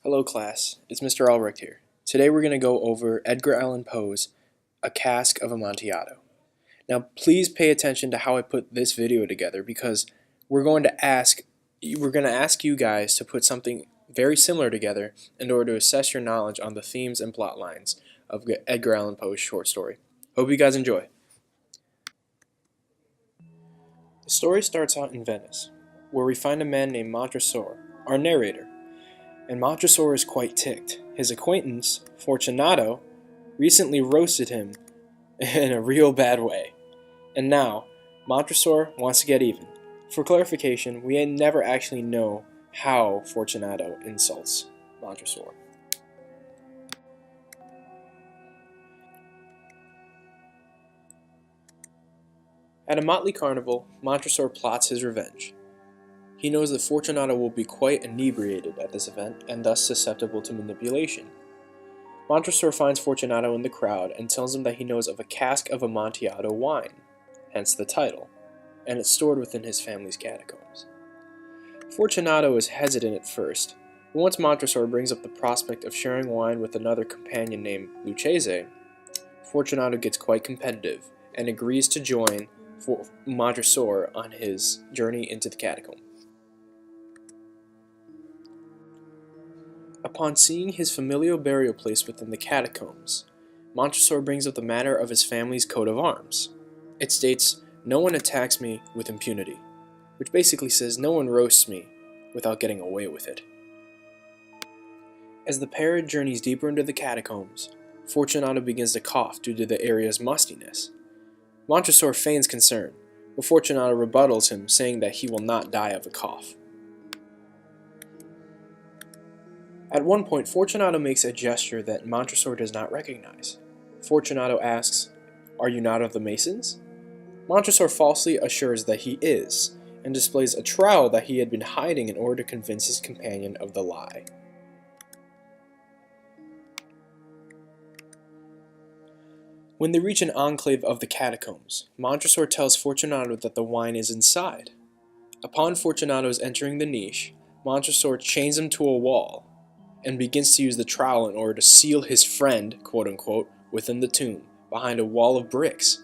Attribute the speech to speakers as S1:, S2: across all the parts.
S1: Hello class, it's Mr. Albrecht here. Today we're going to go over Edgar Allan Poe's A Cask of Amontillado. Now please pay attention to how I put this video together because we're going to ask you guys to put something very similar together in order to assess your knowledge on the themes and plot lines of Edgar Allan Poe's short story. Hope you guys enjoy. The story starts out in Venice, where we find a man named Montresor, our narrator. And Montresor is quite ticked. His acquaintance, Fortunato, recently roasted him in a real bad way. And now, Montresor wants to get even. For clarification, we never actually know how Fortunato insults Montresor. At a motley carnival, Montresor plots his revenge. He knows that Fortunato will be quite inebriated at this event and thus susceptible to manipulation. Montresor finds Fortunato in the crowd and tells him that he knows of a cask of Amontillado wine, hence the title, and it's stored within his family's catacombs. Fortunato is hesitant at first, but once Montresor brings up the prospect of sharing wine with another companion named Lucchese, Fortunato gets quite competitive and agrees to join Montresor on his journey into the catacomb. Upon seeing his familial burial place within the catacombs, Montresor brings up the matter of his family's coat of arms. It states, "No one attacks me with impunity," which basically says no one roasts me without getting away with it. As the pair journeys deeper into the catacombs, Fortunato begins to cough due to the area's mustiness. Montresor feigns concern, but Fortunato rebuttals him, saying that he will not die of a cough. At one point, Fortunato makes a gesture that Montresor does not recognize. Fortunato asks, "Are you not of the Masons?" Montresor falsely assures that he is, and displays a trowel that he had been hiding in order to convince his companion of the lie. When they reach an enclave of the catacombs, Montresor tells Fortunato that the wine is inside. Upon Fortunato's entering the niche, Montresor chains him to a wall and begins to use the trowel in order to seal his friend, quote-unquote, within the tomb, behind a wall of bricks.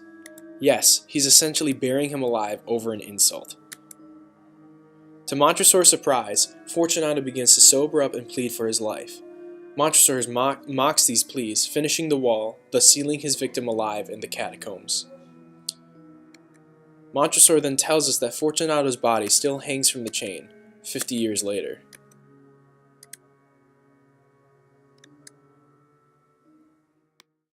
S1: Yes, he's essentially burying him alive over an insult. To Montresor's surprise, Fortunato begins to sober up and plead for his life. Montresor mocks these pleas, finishing the wall, thus sealing his victim alive in the catacombs. Montresor then tells us that Fortunato's body still hangs from the chain, 50 years later.